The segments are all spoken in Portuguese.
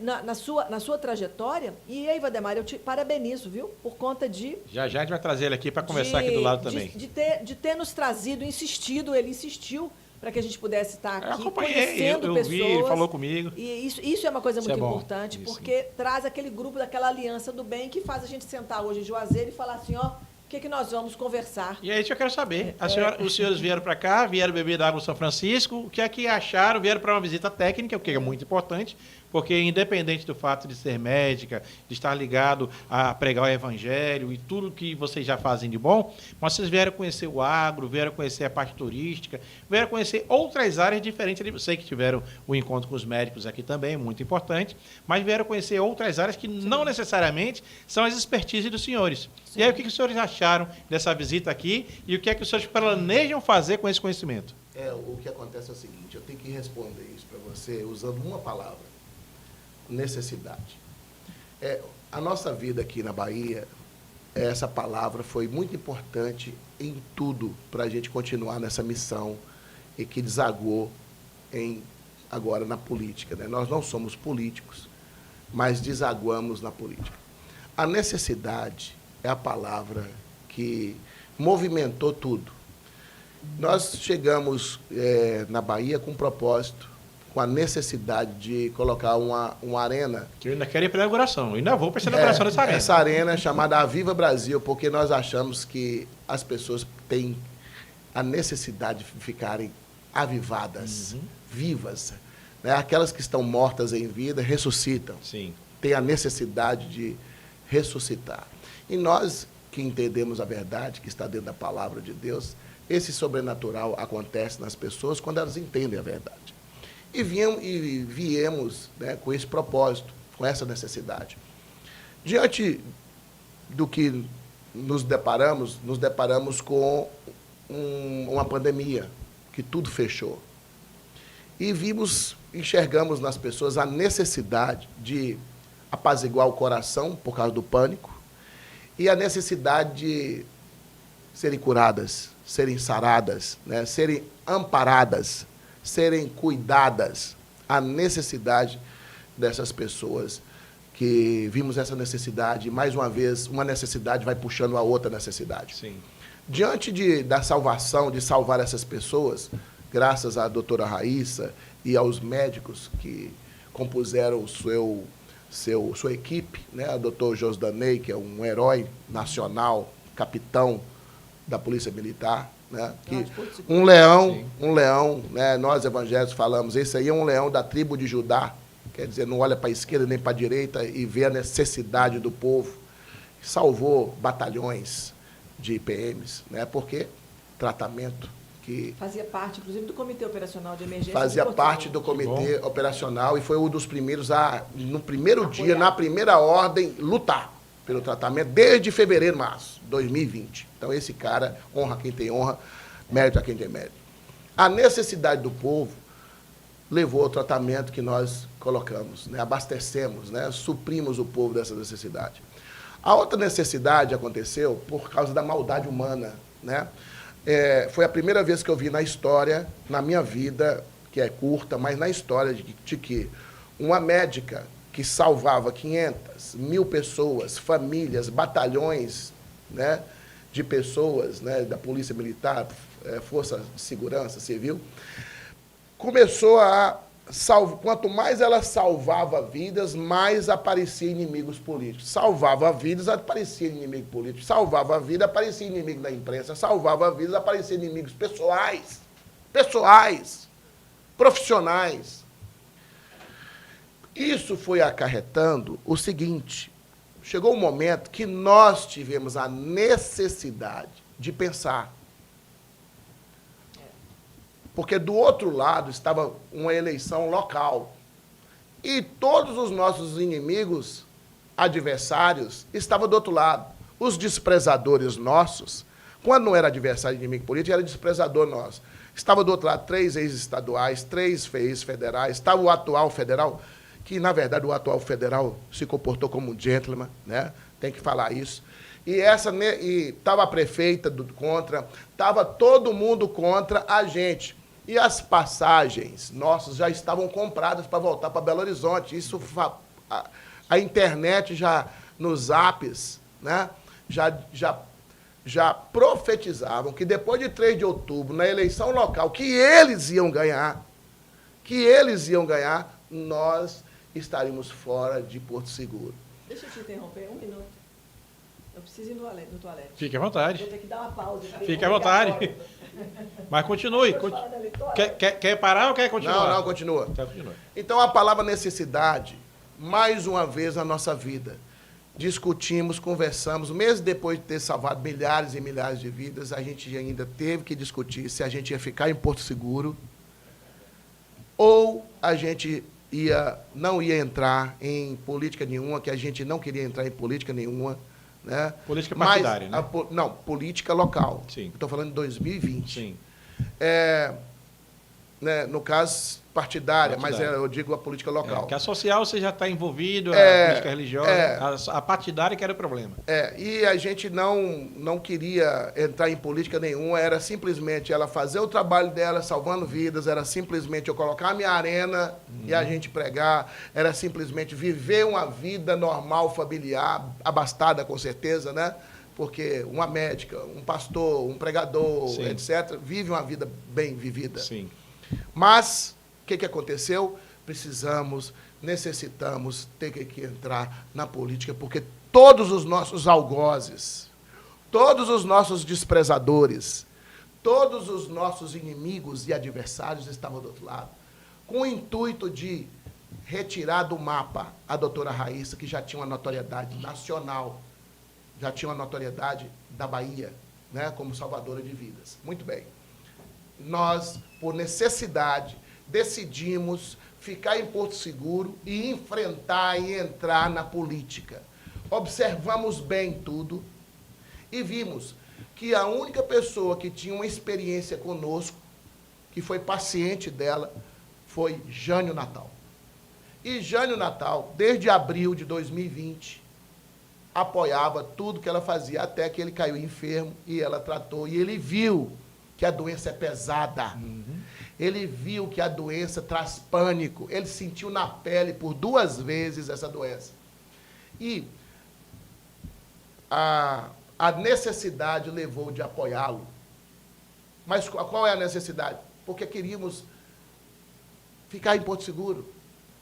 na sua trajetória. E aí, Valdemar, eu te parabenizo, viu? Por conta de... Já a gente vai trazer ele aqui para conversar aqui do lado também. De ter nos trazido, insistido, ele insistiu para que a gente pudesse estar aqui conhecendo pessoas. Vi, ele falou comigo. E isso é uma coisa muito importante, isso, porque traz aquele grupo daquela aliança do bem que faz a gente sentar hoje em Juazeiro e falar assim, ó, o que nós vamos conversar. E é isso que eu quero saber. Os senhores vieram para cá, vieram beber da água do São Francisco, o que é que acharam? Vieram para uma visita técnica, o que é muito importante, porque independente do fato de ser médica, de estar ligado a pregar o evangelho e tudo que vocês já fazem de bom, mas vocês vieram conhecer o agro, vieram conhecer a parte turística, vieram conhecer outras áreas diferentes. Eu sei que tiveram o encontro com os médicos aqui também, muito importante, mas vieram conhecer outras áreas que não necessariamente são as expertises dos senhores. Sim. E aí, o que os senhores acharam dessa visita aqui e o que é que os senhores planejam fazer com esse conhecimento? O que acontece é o seguinte, eu tenho que responder isso para você usando uma palavra: necessidade. A nossa vida aqui na Bahia, essa palavra foi muito importante em tudo para a gente continuar nessa missão e que desaguou agora na política, né? Nós não somos políticos, mas desaguamos na política. A necessidade é a palavra que movimentou tudo. Nós chegamos na Bahia com um propósito, com a necessidade de colocar uma arena. Que eu ainda quero ir para a inauguração, eu ainda vou para essa inauguração dessa arena. Essa arena é chamada Aviva Brasil, porque nós achamos que as pessoas têm a necessidade de ficarem avivadas, vivas. Né? Aquelas que estão mortas em vida ressuscitam. Sim. Têm a necessidade de ressuscitar. E nós que entendemos a verdade que está dentro da palavra de Deus, esse sobrenatural acontece nas pessoas quando elas entendem a verdade. E viemos, né, com esse propósito, com essa necessidade. Diante do que nos deparamos com uma pandemia, que tudo fechou. E enxergamos nas pessoas a necessidade de apaziguar o coração por causa do pânico e a necessidade de serem curadas, serem saradas, né, serem amparadas, serem cuidadas, a necessidade dessas pessoas, que vimos essa necessidade, e mais uma vez, uma necessidade vai puxando a outra necessidade. Sim. Diante da salvação, de salvar essas pessoas, graças à doutora Raíssa e aos médicos que compuseram sua equipe, né, a doutor Josdanei, que é um herói nacional, capitão da Polícia Militar, né, que um leão, né, nós evangélicos falamos, esse aí é um leão da tribo de Judá, quer dizer, não olha para a esquerda nem para a direita e vê a necessidade do povo. Salvou batalhões de IPMs, né, porque tratamento que... Fazia parte, inclusive, do Comitê Operacional de Emergência. Fazia parte do Comitê Operacional e foi um dos primeiros no primeiro dia, na primeira ordem, lutar pelo tratamento, desde fevereiro, março de 2020. Então, esse cara, honra quem tem honra, mérito a quem tem mérito. A necessidade do povo levou ao tratamento que nós colocamos, né? Abastecemos, né? Suprimos o povo dessa necessidade. A outra necessidade aconteceu por causa da maldade humana, né? Foi a primeira vez que eu vi na história, na minha vida, que é curta, mas na história de que uma médica que salvava 500, 1.000 pessoas, famílias, batalhões, né, de pessoas, né, da Polícia Militar, Força de Segurança Civil, começou a quanto mais ela salvava vidas, mais aparecia inimigos políticos. Salvava vidas, aparecia inimigo político. Salvava vida, aparecia inimigo da imprensa. Salvava vidas, aparecia inimigos pessoais, profissionais. Isso foi acarretando o seguinte: chegou um momento que nós tivemos a necessidade de pensar. Porque do outro lado estava uma eleição local. E todos os nossos inimigos, adversários, estavam do outro lado. Os desprezadores nossos, quando não era adversário inimigo político, era desprezador nosso. Estava do outro lado 3 ex-estaduais, 3 ex-federais, estava o atual federal, que, na verdade, o atual federal se comportou como um gentleman, né? Tem que falar isso. E estava a prefeita contra, estava todo mundo contra a gente. E as passagens nossas já estavam compradas para voltar para Belo Horizonte. Isso, a internet já, nos apps, né, já profetizavam que depois de 3 de outubro, na eleição local, que eles iam ganhar, nós estaríamos fora de Porto Seguro. Deixa eu te interromper 1 minuto. Eu preciso ir no toalete. Fique à vontade. Vou ter que dar uma pausa. Fique à vontade. Mas continue. Quer parar ou quer continuar? Não, continua. Então, continua. Então, a palavra necessidade, mais uma vez na nossa vida, discutimos, conversamos, mesmo depois de ter salvado milhares e milhares de vidas, a gente ainda teve que discutir se a gente ia ficar em Porto Seguro ou a gente não ia entrar em política nenhuma, que a gente não queria entrar em política nenhuma. Né? Política partidária, né? Não, política local. Sim. Estou falando de 2020. Sim. Né, no caso, partidária, mas eu digo a política local. Que a social você já está envolvido, a política religiosa, a partidária que era o problema. E a gente não queria entrar em política nenhuma, era simplesmente ela fazer o trabalho dela, salvando vidas, era simplesmente eu colocar a minha arena e a gente pregar, era simplesmente viver uma vida normal, familiar, abastada com certeza, né? Porque uma médica, um pastor, um pregador, Sim. etc., vive uma vida bem vivida. Sim. Mas, o que aconteceu? Necessitamos ter que entrar na política, porque todos os nossos algozes, todos os nossos desprezadores, todos os nossos inimigos e adversários estavam do outro lado, com o intuito de retirar do mapa a doutora Raíssa, que já tinha uma notoriedade nacional, já tinha uma notoriedade da Bahia, né, como salvadora de vidas. Muito bem. Nós, por necessidade, decidimos ficar em Porto Seguro e enfrentar e entrar na política. Observamos bem tudo e vimos que a única pessoa que tinha uma experiência conosco, que foi paciente dela, foi Jânio Natal. E Jânio Natal, desde abril de 2020, apoiava tudo que ela fazia, até que ele caiu enfermo e ela tratou. E ele viu que a doença é pesada. Ele viu que a doença traz pânico. Ele sentiu na pele por 2 vezes essa doença. E a necessidade levou de apoiá-lo. Mas qual é a necessidade? Porque queríamos ficar em Porto Seguro.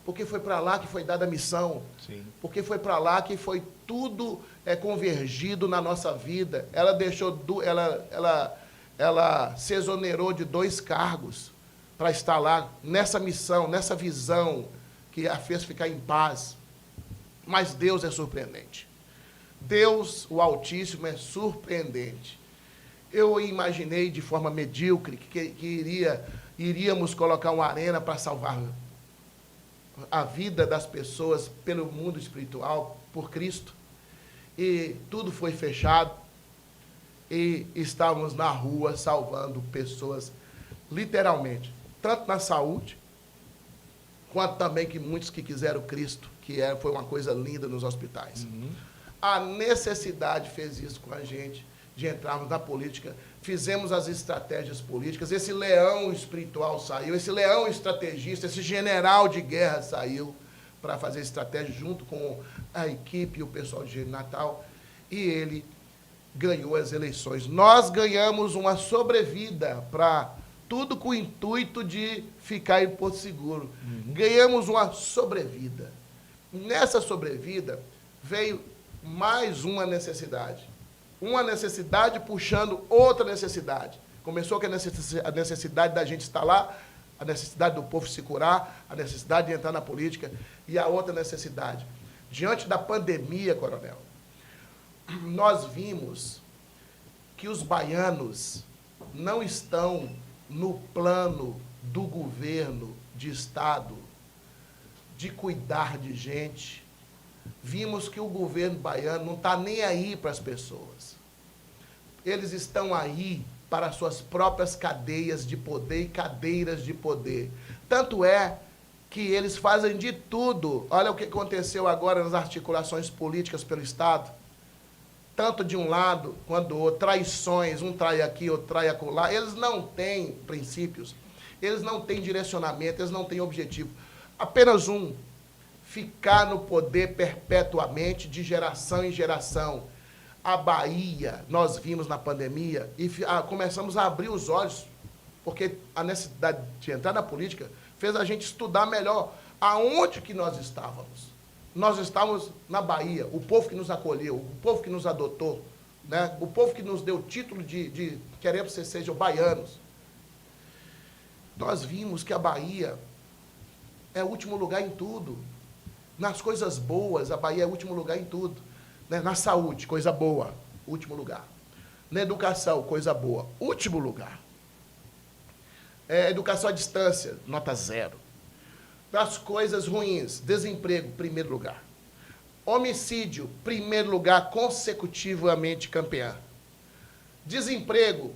Porque foi para lá que foi dada a missão. Sim. Porque foi para lá que foi tudo convergido na nossa vida. Ela deixou... Ela se exonerou de 2 cargos para estar lá nessa missão, nessa visão que a fez ficar em paz. Mas Deus é surpreendente. Deus, o Altíssimo, é surpreendente. Eu imaginei de forma medíocre que iríamos colocar uma arena para salvar a vida das pessoas pelo mundo espiritual, por Cristo. E tudo foi fechado. E estávamos na rua salvando pessoas, literalmente, tanto na saúde, quanto também que muitos que quiseram Cristo, foi uma coisa linda nos hospitais. A necessidade fez isso com a gente, de entrarmos na política, fizemos as estratégias políticas, esse leão espiritual saiu, esse leão estrategista, esse general de guerra saiu para fazer estratégia junto com a equipe e o pessoal de Natal, e ele ganhou as eleições. Nós ganhamos uma sobrevida para tudo com o intuito de ficar em Porto Seguro. Ganhamos uma sobrevida. Nessa sobrevida veio mais uma necessidade. Uma necessidade puxando outra necessidade. Começou com a necessidade da gente estar lá, a necessidade do povo se curar, a necessidade de entrar na política, e a outra necessidade. Diante da pandemia, coronel, nós vimos que os baianos não estão no plano do governo de Estado de cuidar de gente. Vimos que o governo baiano não está nem aí para as pessoas. Eles estão aí para suas próprias cadeias de poder e cadeiras de poder. Tanto é que eles fazem de tudo. Olha o que aconteceu agora nas articulações políticas pelo Estado. Tanto de um lado quanto do outro, traições, um trai aqui, outro trai acolá. Eles não têm princípios. Eles não têm direcionamento, eles não têm objetivo. Apenas um: ficar no poder perpetuamente, de geração em geração. A Bahia, nós vimos na pandemia e começamos a abrir os olhos, porque a necessidade de entrar na política fez a gente estudar melhor aonde que nós estávamos. Nós estávamos na Bahia, o povo que nos acolheu, o povo que nos adotou, né? O povo que nos deu o título de queremos que sejam baianos. Nós vimos que a Bahia é o último lugar em tudo. Nas coisas boas, a Bahia é o último lugar em tudo. Né? Na saúde, coisa boa, último lugar. Na educação, coisa boa, último lugar. Educação à distância, nota 0. Das coisas ruins, desemprego, primeiro lugar. Homicídio, primeiro lugar, consecutivamente campeã. Desemprego,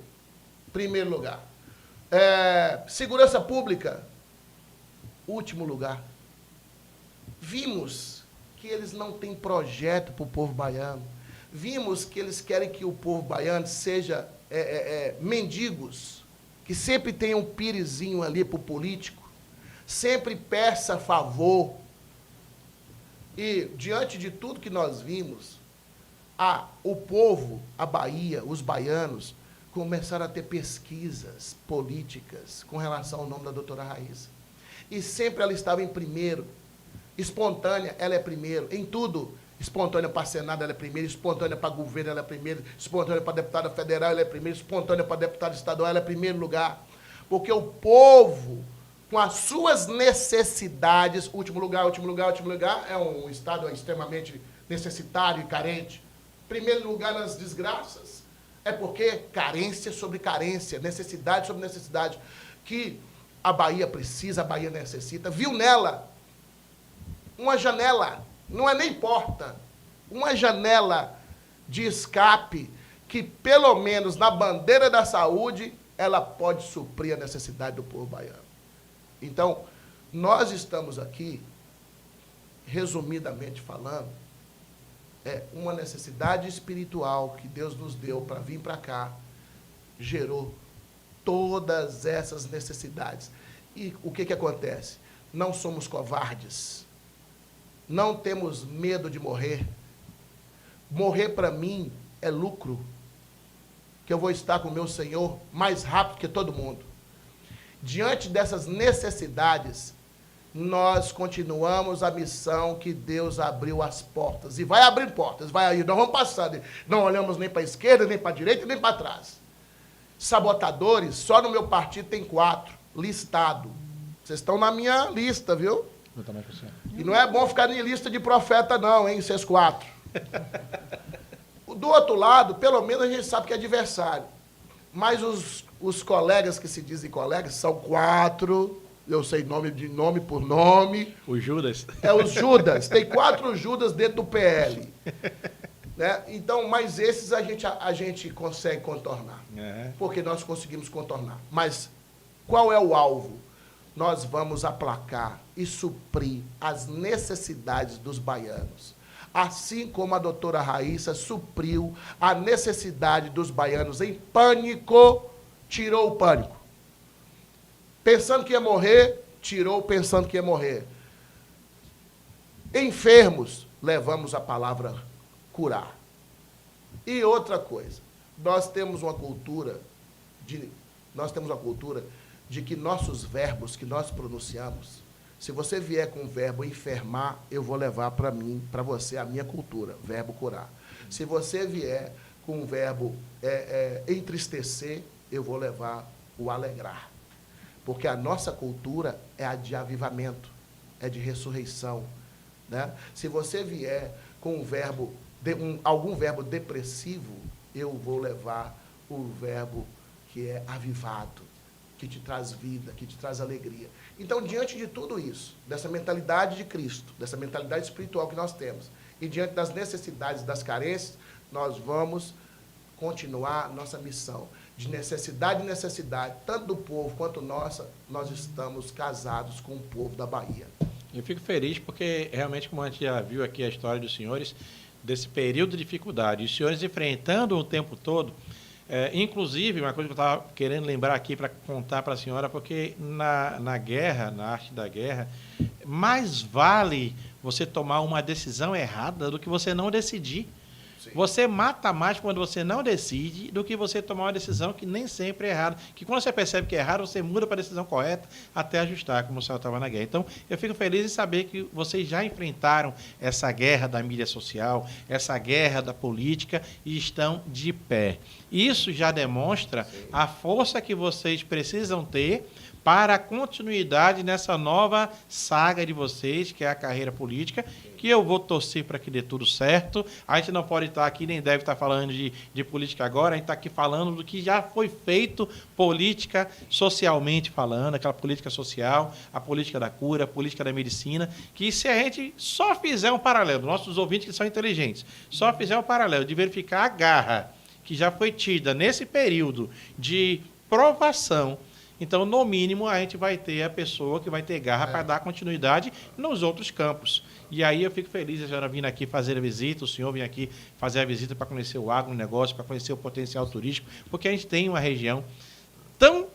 primeiro lugar. Segurança pública, último lugar. Vimos que eles não têm projeto para o povo baiano. Vimos que eles querem que o povo baiano seja mendigos, que sempre tenha um pirizinho ali para o político, sempre peça favor. E, diante de tudo que nós vimos, o povo, a Bahia, os baianos, começaram a ter pesquisas políticas com relação ao nome da doutora Raíssa. E sempre ela estava em primeiro. Espontânea, ela é primeiro. Em tudo, espontânea para Senado, ela é primeiro. Espontânea para governo, ela é primeiro. Espontânea para deputada federal, ela é primeiro. Espontânea para deputada estadual, ela é primeiro lugar. Porque o povo, com as suas necessidades, último lugar, é um estado extremamente necessitário e carente. Primeiro lugar nas desgraças. É porque carência sobre carência, necessidade sobre necessidade, que a Bahia precisa, a Bahia necessita. Viu nela uma janela, não é nem porta, uma janela de escape que, pelo menos na bandeira da saúde, ela pode suprir a necessidade do povo baiano. Então, nós estamos aqui, resumidamente falando, uma necessidade espiritual que Deus nos deu para vir para cá, gerou todas essas necessidades. E o que acontece? Não somos covardes, não temos medo de morrer. Morrer para mim é lucro, que eu vou estar com o meu Senhor mais rápido que todo mundo. Diante dessas necessidades, nós continuamos a missão que Deus abriu as portas. E vai abrir portas, vai aí, nós vamos passando. Não olhamos nem para a esquerda, nem para a direita, nem para trás. Sabotadores, só no meu partido tem 4, listado. Vocês estão na minha lista, viu? Eu também com você. E não é bom ficar em lista de profeta, não, hein, vocês 4. Do outro lado, pelo menos a gente sabe que é adversário. Mas os colegas que se dizem colegas são 4, eu sei nome por nome. Os Judas? Os Judas. Tem 4 Judas dentro do PL. Né? Então, mas esses a gente consegue contornar. Porque nós conseguimos contornar. Mas qual é o alvo? Nós vamos aplacar e suprir as necessidades dos baianos. Assim como a doutora Raíssa supriu a necessidade dos baianos em pânico, tirou o pânico. Pensando que ia morrer, tirou pensando que ia morrer. Enfermos, levamos a palavra curar. E outra coisa, nós temos uma cultura de que nossos verbos que nós pronunciamos, se você vier com o verbo enfermar, eu vou levar para mim, para você, a minha cultura, verbo curar. Se você vier com o verbo entristecer, eu vou levar o alegrar. Porque a nossa cultura é a de avivamento, é de ressurreição. Né? Se você vier com um verbo, algum verbo depressivo, eu vou levar o verbo que é avivado, que te traz vida, que te traz alegria. Então, diante de tudo isso, dessa mentalidade de Cristo, dessa mentalidade espiritual que nós temos, e diante das necessidades, das carências, nós vamos continuar nossa missão. De necessidade em necessidade, tanto do povo quanto nossa, nós estamos casados com o povo da Bahia. Eu fico feliz porque, realmente, como a gente já viu aqui a história dos senhores, desse período de dificuldade, os senhores enfrentando o tempo todo Inclusive, uma coisa que eu estava querendo lembrar aqui para contar para a senhora, porque na guerra, na arte da guerra, mais vale você tomar uma decisão errada do que você não decidir. Sim. Você mata mais quando você não decide do que você tomar uma decisão que nem sempre é errada. Que quando você percebe que é errado, você muda para a decisão correta até ajustar, como o senhor estava na guerra. Então, eu fico feliz em saber que vocês já enfrentaram essa guerra da mídia social, essa guerra da política e estão de pé. Isso já demonstra a força que vocês precisam ter para a continuidade nessa nova saga de vocês, que é a carreira política, que eu vou torcer para que dê tudo certo. A gente não pode estar aqui, nem deve estar falando de política agora, a gente está aqui falando do que já foi feito política, socialmente falando, aquela política social, a política da cura, a política da medicina, que se a gente só fizer um paralelo, nossos ouvintes que são inteligentes, só fizer um paralelo de verificar a garra que já foi tida nesse período de provação, então, no mínimo, a gente vai ter a pessoa que vai ter garra para dar continuidade nos outros campos. E aí eu fico feliz de a senhora vir aqui fazer a visita, o senhor vir aqui fazer a visita para conhecer o agronegócio, para conhecer o potencial turístico, porque a gente tem uma região tão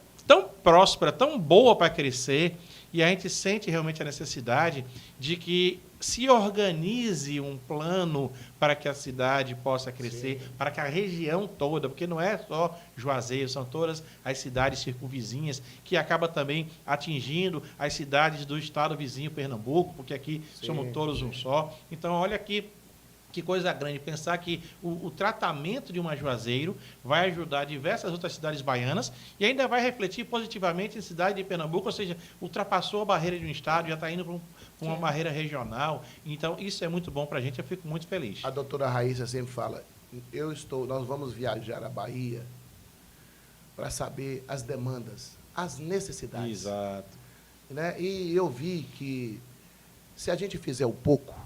próspera, tão boa para crescer, e a gente sente realmente a necessidade de que se organize um plano para que a cidade possa crescer, sim, para que a região toda, porque não é só Juazeiro, são todas as cidades circunvizinhas, que acaba também atingindo as cidades do estado vizinho, Pernambuco, porque aqui sim, somos todos um só. Então, olha aqui, que coisa grande, pensar que o tratamento de uma Juazeiro vai ajudar diversas outras cidades baianas e ainda vai refletir positivamente em cidade de Pernambuco, ou seja, ultrapassou a barreira de um estado, já está indo para uma barreira regional. Então, isso é muito bom para a gente, eu fico muito feliz. A doutora Raíssa sempre fala, nós vamos viajar à Bahia para saber as demandas, as necessidades. Exato. Né? E eu vi que se a gente fizer o pouco,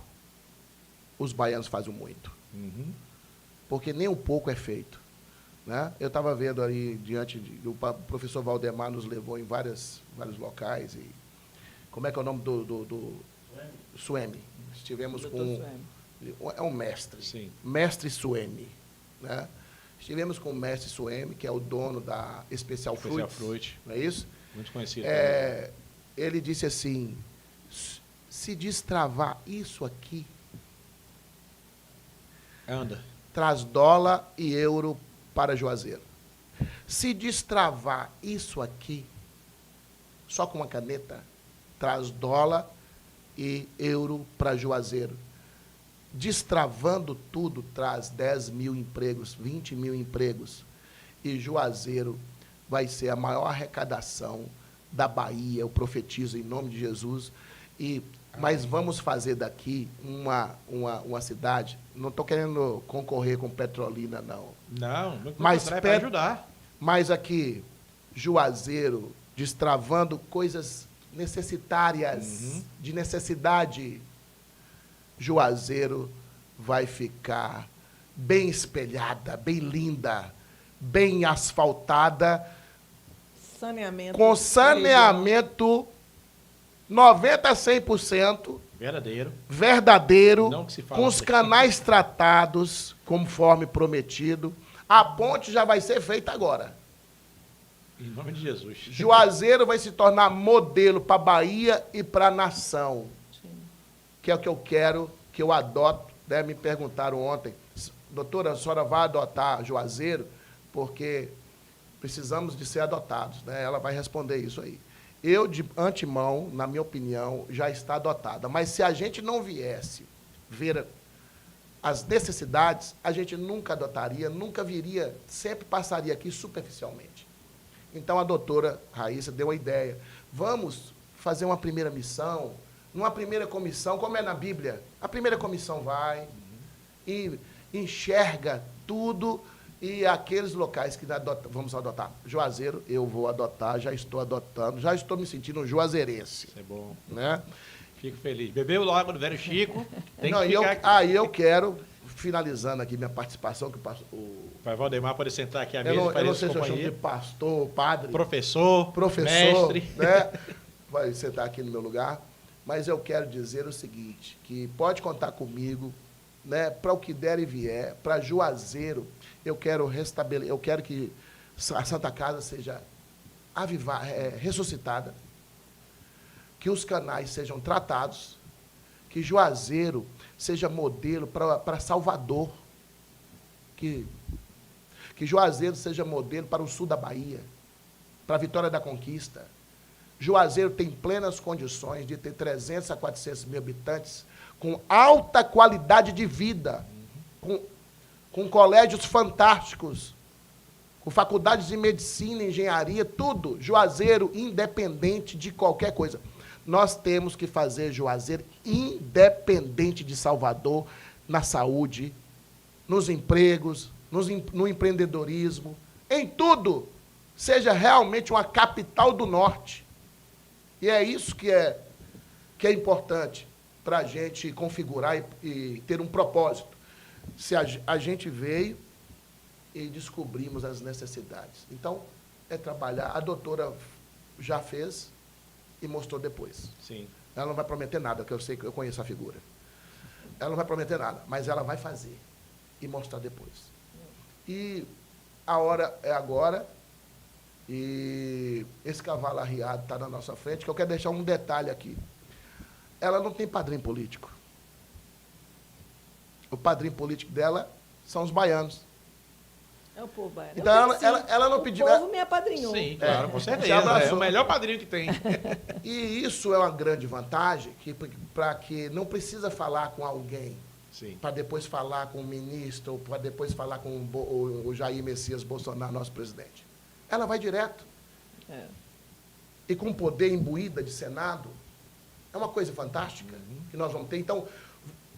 os baianos fazem muito. Uhum. Porque nem um pouco é feito. Né? Eu estava vendo ali, o professor Valdemar nos levou em vários locais. E, como é que é o nome do Suemi? Estivemos com... Suemi. É um mestre. Sim. Mestre Suemi. Né? Estivemos com o mestre Suemi, que é o dono da Special Fruit. Não é isso? Muito conhecido. Ele disse assim, se destravar isso aqui, anda, traz dólar e euro para Juazeiro. Se destravar isso aqui, só com uma caneta, traz dólar e euro para Juazeiro. Destravando tudo, traz 10 mil empregos, 20 mil empregos. E Juazeiro vai ser a maior arrecadação da Bahia, eu profetizo em nome de Jesus. Mas vamos fazer daqui uma cidade. Não estou querendo concorrer com Petrolina, não. Não, mas é para ajudar. Mas aqui, Juazeiro, destravando coisas necessitárias, de necessidade, Juazeiro vai ficar bem espelhada, bem linda, bem asfaltada, saneamento, com saneamento 90% a 100% verdadeiro, com os canais tratados conforme prometido. A ponte já vai ser feita agora. Em nome de Jesus. Juazeiro vai se tornar modelo para a Bahia e para a nação. Sim. Que é o que eu quero, que eu adoto. Né? Me perguntaram ontem, doutora, a senhora vai adotar Juazeiro? Porque precisamos de ser adotados. Né? Ela vai responder isso aí. Eu, de antemão, na minha opinião, já está adotada. Mas se a gente não viesse ver as necessidades, a gente nunca adotaria, nunca viria, sempre passaria aqui superficialmente. Então, a doutora Raíssa deu a ideia. Vamos fazer uma primeira missão, numa primeira comissão, como é na Bíblia. A primeira comissão vai e enxerga tudo. E aqueles locais que vamos adotar. Juazeiro, eu vou adotar, já estou adotando, já estou me sentindo um juazeirense. Isso é bom. Né? Fico feliz. Bebeu logo do velho Chico. Tem não, que ficar aqui. Aí eu quero, finalizando aqui minha participação, que o Pai Valdemar pode sentar aqui à mesa. Eu não sei se eu chamo de pastor, padre. Professor, mestre. Né? Vai sentar aqui no meu lugar. Mas eu quero dizer o seguinte, que pode contar comigo né, para o que der e vier, para Juazeiro, eu quero que a Santa Casa seja ressuscitada, que os canais sejam tratados, que Juazeiro seja modelo para Salvador, que Juazeiro seja modelo para o sul da Bahia, para a Vitória da Conquista. Juazeiro tem plenas condições de ter 300 a 400 mil habitantes com alta qualidade de vida, com colégios fantásticos, com faculdades de medicina, engenharia, tudo. Juazeiro independente de qualquer coisa. Nós temos que fazer Juazeiro independente de Salvador, na saúde, nos empregos, no empreendedorismo, em tudo. Seja realmente uma capital do norte. E é isso que é importante para a gente configurar e ter um propósito. Se a gente veio e descobrimos as necessidades. Então, é trabalhar. A doutora já fez e mostrou depois. Sim. Ela não vai prometer nada, porque eu sei que eu conheço a figura. Ela não vai prometer nada, mas ela vai fazer e mostrar depois. E a hora é agora, e esse cavalo arriado está na nossa frente, que eu quero deixar um detalhe aqui. Ela não tem padrinho político. O padrinho político dela são os baianos. É o povo baiano. Então, ela não pediu... O povo me apadrinhou. Sim, claro, com certeza. É o melhor padrinho que tem. E isso é uma grande vantagem, para que não precisa falar com alguém, para depois falar com o ministro, ou para depois falar com o Jair Messias Bolsonaro, nosso presidente. Ela vai direto. É. E com poder imbuída de Senado, é uma coisa fantástica que nós vamos ter. Então,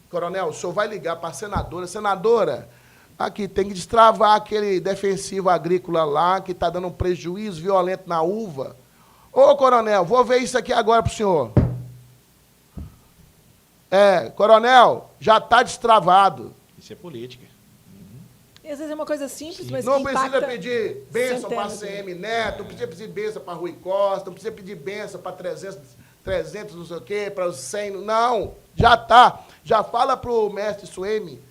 coronel, o senhor vai ligar para a senadora. Senadora, aqui tem que destravar aquele defensivo agrícola lá, que está dando um prejuízo violento na uva. Ô, coronel, vou ver isso aqui agora para o senhor. Coronel, já está destravado. Isso é política. E às vezes é uma coisa simples, mas não que precisa impacta pedir bênção para centenas de CM Neto, não precisa pedir bênção para Rui Costa, não precisa pedir bênção para 300 não sei o quê, para os 100, não, já está. Já fala para o mestre Suemi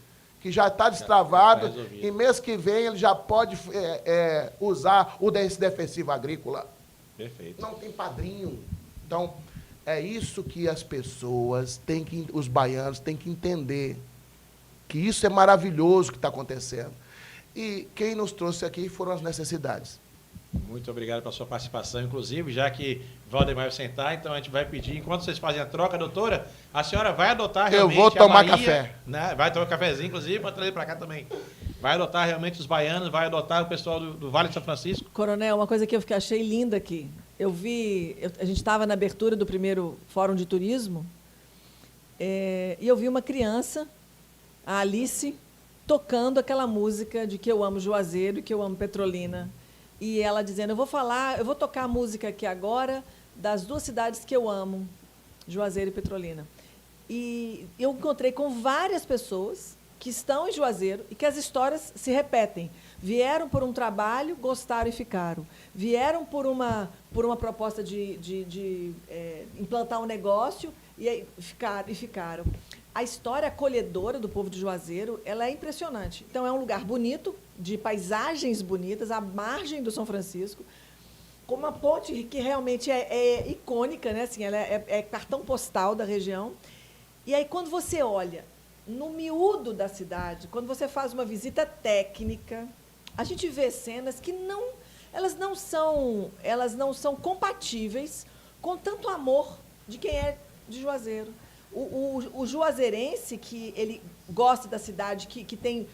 que já está destravado, e mês que vem ele já pode usar esse defensivo agrícola. Perfeito. Não tem padrinho. Então, é isso que as pessoas os baianos têm que entender, que isso é maravilhoso que está acontecendo. E quem nos trouxe aqui foram as necessidades. Muito obrigado pela sua participação, inclusive, já que Valdemar vai sentar, então a gente vai pedir, enquanto vocês fazem a troca, doutora, a senhora vai adotar realmente Eu vou tomar Bahia, café. Né? Vai tomar um cafezinho, inclusive, para trazer para cá também. Vai adotar realmente os baianos, vai adotar o pessoal do Vale de São Francisco. Coronel, uma coisa que eu achei linda aqui. A gente estava na abertura do primeiro Fórum de Turismo, e eu vi uma criança, a Alice, tocando aquela música de que eu amo Juazeiro e que eu amo Petrolina. E ela dizendo, eu vou tocar a música aqui agora das duas cidades que eu amo, Juazeiro e Petrolina. E eu encontrei com várias pessoas que estão em Juazeiro e que as histórias se repetem. Vieram por um trabalho, gostaram e ficaram. Vieram por uma proposta de implantar um negócio e aí ficaram. A história acolhedora do povo de Juazeiro, ela é impressionante. Então, é um lugar bonito, de paisagens bonitas, à margem do São Francisco, com uma ponte que realmente é icônica, né? Assim, ela é cartão postal da região. E aí, quando você olha no miúdo da cidade, quando você faz uma visita técnica, a gente vê cenas que elas não são compatíveis com tanto amor de quem é de Juazeiro. O juazeirense, que ele gosta da cidade, que tem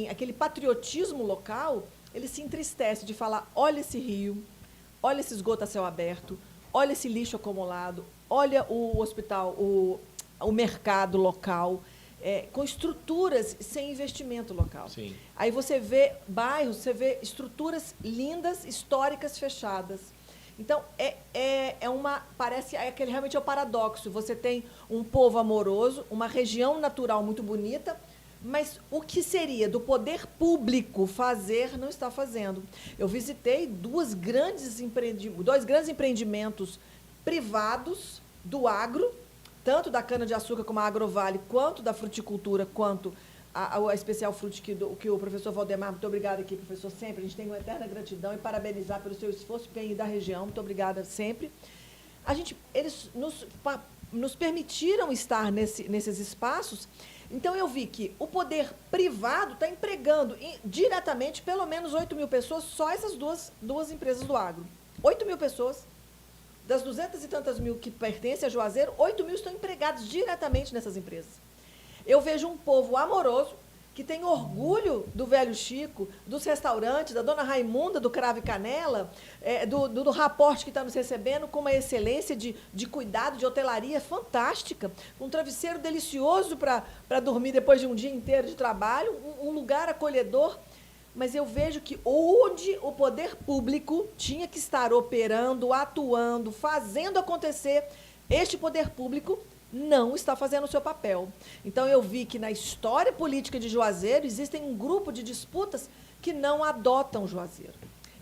aquele patriotismo local, ele se entristece de falar, olha esse rio, olha esse esgoto a céu aberto, olha esse lixo acumulado, olha o hospital, o mercado local, com estruturas sem investimento local. Sim. Aí você vê bairros, você vê estruturas lindas, históricas, fechadas. Então, parece aquele realmente é o paradoxo. Você tem um povo amoroso, uma região natural muito bonita, mas o que seria do poder público fazer, não está fazendo. Eu visitei dois grandes empreendimentos privados do agro, tanto da cana-de-açúcar como a Agrovale, quanto da fruticultura, quanto a Especial Fruit, que o professor Valdemar, muito obrigada aqui, professor, sempre, a gente tem uma eterna gratidão e parabenizar pelo seu esforço e da região, muito obrigada sempre. Eles nos permitiram estar nesses espaços, então eu vi que o poder privado está empregando diretamente pelo menos 8 mil pessoas, só essas duas empresas do agro. 8 mil pessoas, das 200 e tantas mil que pertencem a Juazeiro, 8 mil estão empregados diretamente nessas empresas. Eu vejo um povo amoroso, que tem orgulho do Velho Chico, dos restaurantes, da Dona Raimunda, do Cravo e Canela, do Raporte que está nos recebendo, com uma excelência de cuidado, de hotelaria fantástica, um travesseiro delicioso para dormir depois de um dia inteiro de trabalho, um lugar acolhedor. Mas eu vejo que onde o poder público tinha que estar operando, atuando, fazendo acontecer, este poder público não está fazendo o seu papel. Então, eu vi que na história política de Juazeiro existem um grupo de disputas que não adotam Juazeiro.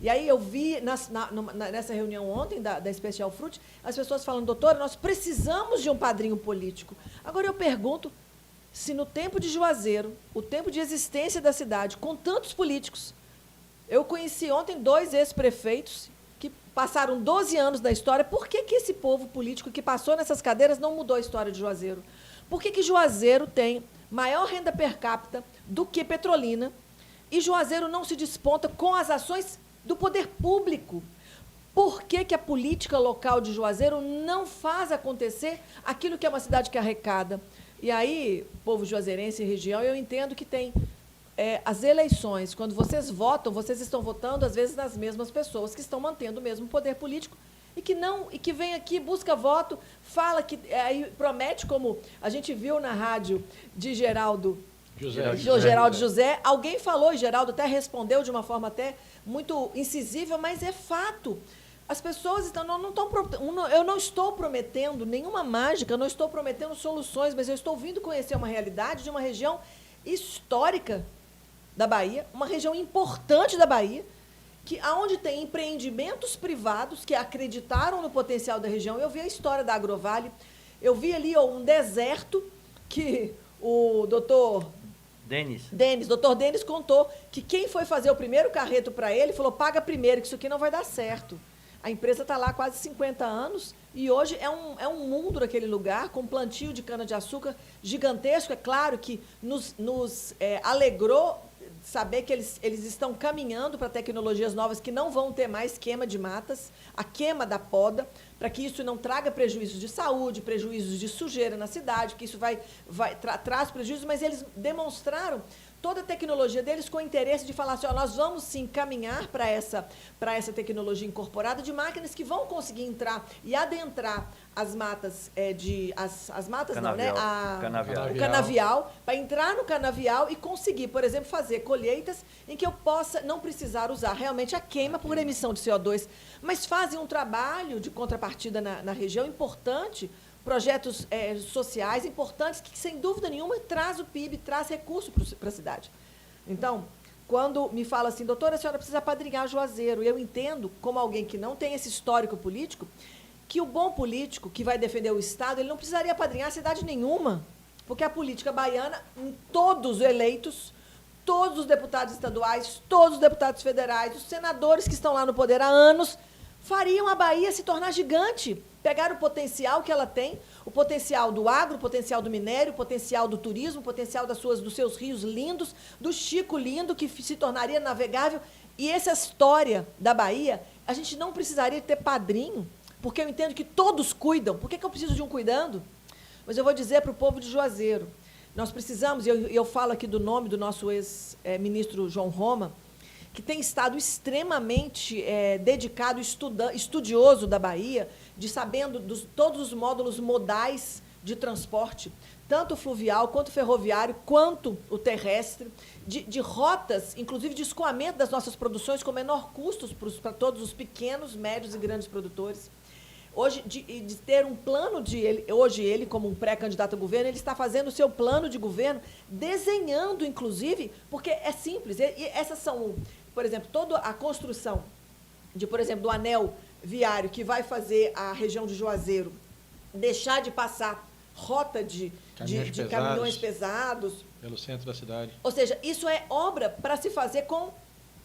E aí eu vi nessa reunião ontem da Special Fruit, as pessoas falando, doutora, nós precisamos de um padrinho político. Agora eu pergunto, se no tempo de Juazeiro, o tempo de existência da cidade, com tantos políticos, eu conheci ontem 2 ex-prefeitos que passaram 12 anos da história, por que esse povo político que passou nessas cadeiras não mudou a história de Juazeiro? Por que Juazeiro tem maior renda per capita do que Petrolina e Juazeiro não se desponta com as ações do poder público? Por que a política local de Juazeiro não faz acontecer aquilo que é uma cidade que arrecada? E aí, povo juazeirense e região, eu entendo que tem as eleições. Quando vocês votam, vocês estão votando, às vezes, nas mesmas pessoas que estão mantendo o mesmo poder político e que vem aqui, busca voto, fala que promete, como a gente viu na rádio de Geraldo José. Alguém falou, e Geraldo até respondeu de uma forma até muito incisível, mas é fato. As pessoas estão, eu não estou prometendo nenhuma mágica, eu não estou prometendo soluções, mas eu estou vindo conhecer uma realidade de uma região histórica da Bahia, uma região importante da Bahia, onde tem empreendimentos privados que acreditaram no potencial da região. Eu vi a história da Agrovale, eu vi ali um deserto que o doutor Denis contou que quem foi fazer o primeiro carreto para ele falou, paga primeiro, que isso aqui não vai dar certo. A empresa está lá há quase 50 anos e hoje é um mundo naquele lugar, com plantio de cana-de-açúcar gigantesco. É claro que nos alegrou saber que eles estão caminhando para tecnologias novas que não vão ter mais queima de matas, a queima da poda, para que isso não traga prejuízos de saúde, prejuízos de sujeira na cidade, que isso traz prejuízos, mas eles demonstraram toda a tecnologia deles com o interesse de falar assim, nós vamos sim caminhar para essa tecnologia incorporada de máquinas que vão conseguir entrar e adentrar as matas, as matas canavial. O canavial, para entrar no canavial e conseguir, por exemplo, fazer colheitas em que eu possa não precisar usar realmente a queima por emissão de CO2, mas fazem um trabalho de contrapartida na região importante, projetos sociais importantes que, sem dúvida nenhuma, traz o PIB, traz recurso para a cidade. Então, quando me fala assim, doutora, a senhora precisa apadrinhar Juazeiro, eu entendo, como alguém que não tem esse histórico político, que o bom político que vai defender o Estado, ele não precisaria apadrinhar cidade nenhuma, porque a política baiana, em todos os eleitos, todos os deputados estaduais, todos os deputados federais, os senadores que estão lá no poder há anos, fariam a Bahia se tornar gigante, pegar o potencial que ela tem, o potencial do agro, o potencial do minério, o potencial do turismo, o potencial dos seus rios lindos, do Chico lindo, que se tornaria navegável. E essa história da Bahia, a gente não precisaria ter padrinho, porque eu entendo que todos cuidam. Por que eu preciso de um cuidando? Mas eu vou dizer para o povo de Juazeiro, nós precisamos, e eu falo aqui do nome do nosso ex-ministro João Roma, que tem estado extremamente dedicado, estudioso da Bahia, sabendo todos os módulos modais de transporte, tanto fluvial, quanto ferroviário, quanto o terrestre, de rotas, inclusive de escoamento das nossas produções com menor custos para todos os pequenos, médios e grandes produtores. Hoje, de ter um plano hoje ele, como um pré-candidato a governo, ele está fazendo o seu plano de governo, desenhando, inclusive, porque é simples, e essas são, por exemplo, toda a construção por exemplo, do anel viário que vai fazer a região de Juazeiro deixar de passar rota de caminhões pesados. Pelo centro da cidade. Ou seja, isso é obra para se fazer com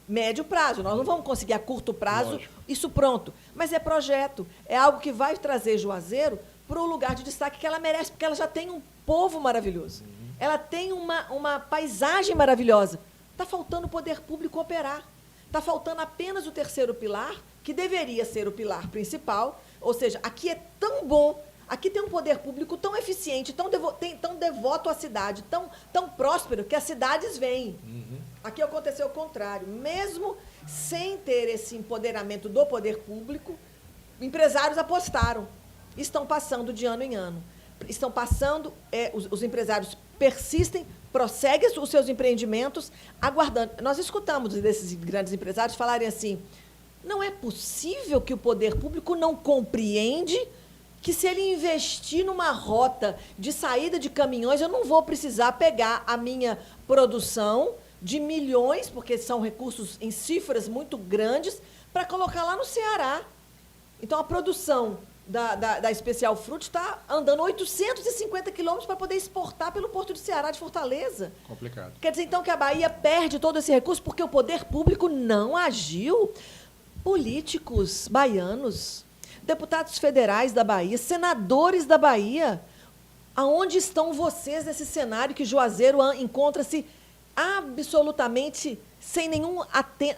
médio prazo. Nós não vamos conseguir a curto prazo isso pronto. Mas é projeto. É algo que vai trazer Juazeiro para o lugar de destaque que ela merece, porque ela já tem um povo maravilhoso. Ela tem uma paisagem maravilhosa. Está faltando o poder público operar. Está faltando apenas o terceiro pilar, que deveria ser o pilar principal. Ou seja, aqui é tão bom, aqui tem um poder público tão eficiente, tão devoto à cidade, tão próspero, que as cidades vêm. Aqui aconteceu o contrário. Mesmo sem ter esse empoderamento do poder público, empresários apostaram. Estão passando de ano em ano. Estão passando, os empresários persistem, prosseguem os seus empreendimentos, aguardando. Nós escutamos desses grandes empresários falarem assim, não é possível que o poder público não compreende que se ele investir numa rota de saída de caminhões, eu não vou precisar pegar a minha produção de milhões, porque são recursos em cifras muito grandes, para colocar lá no Ceará. Então, a produção da Especial Fruit está andando 850 quilômetros para poder exportar pelo Porto de Ceará, de Fortaleza. Complicado. Quer dizer, então, que a Bahia perde todo esse recurso porque o poder público não agiu. Políticos baianos, deputados federais da Bahia, senadores da Bahia, aonde estão vocês nesse cenário que Juazeiro encontra-se absolutamente sem nenhuma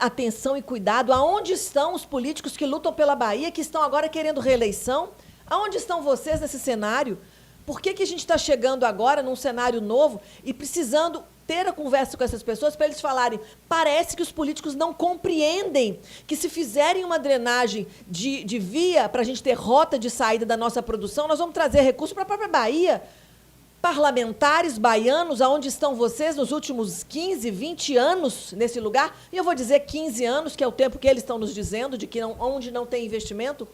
atenção e cuidado? Aonde estão os políticos que lutam pela Bahia, que estão agora querendo reeleição? Aonde estão vocês nesse cenário? Por que a gente está chegando agora num cenário novo e precisando ter a conversa com essas pessoas para eles falarem, parece que os políticos não compreendem que se fizerem uma drenagem de via para a gente ter rota de saída da nossa produção, nós vamos trazer recursos para a própria Bahia. Parlamentares baianos, aonde estão vocês nos últimos 15, 20 anos nesse lugar? E eu vou dizer 15 anos, que é o tempo que eles estão nos dizendo, de que onde não tem investimento.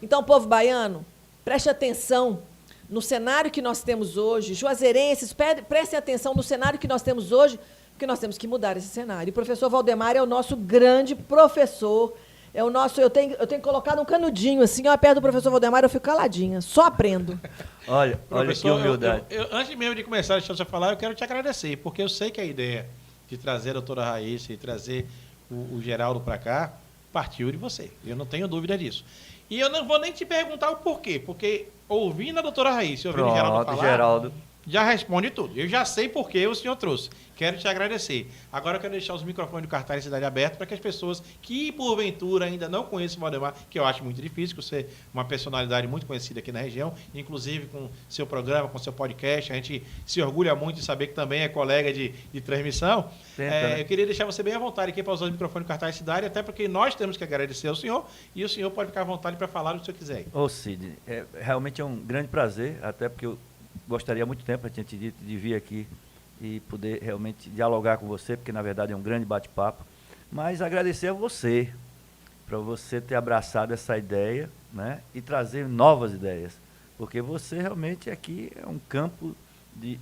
Então, povo baiano, preste atenção no cenário que nós temos hoje. Juazeirenses, prestem atenção no cenário que nós temos hoje, porque nós temos que mudar esse cenário. E o professor Valdemar é o nosso grande professor. É o nosso, eu tenho colocado um canudinho assim, ó, perto do professor Valdemar, eu fico caladinha, só aprendo. Olha que humildade. Antes mesmo de começar a você falar, eu quero te agradecer, porque eu sei que a ideia de trazer a doutora Raíssa e trazer o Geraldo para cá partiu de você. Eu não tenho dúvida disso. E eu não vou nem te perguntar o porquê, porque ouvindo a doutora Raíssa e ouvindo o Geraldo falar, Geraldo já responde tudo. Eu já sei por que o senhor trouxe. Quero te agradecer. Agora eu quero deixar os microfones do Cartaz Cidade abertos para que as pessoas que, porventura, ainda não conhecem o Valdemar, que eu acho muito difícil, que você é uma personalidade muito conhecida aqui na região, inclusive com seu programa, com seu podcast, a gente se orgulha muito de saber que também é colega de transmissão. Eu queria deixar você bem à vontade aqui para usar o microfone do Cartaz Cidade, até porque nós temos que agradecer ao senhor e o senhor pode ficar à vontade para falar o que o senhor quiser. Ô Cid, realmente é um grande prazer, até porque eu gostaria há muito tempo, eu tinha te dito, de vir aqui e poder realmente dialogar com você, porque na verdade é um grande bate-papo, mas agradecer a você, para você ter abraçado essa ideia, né, e trazer novas ideias, porque você realmente aqui é um campo de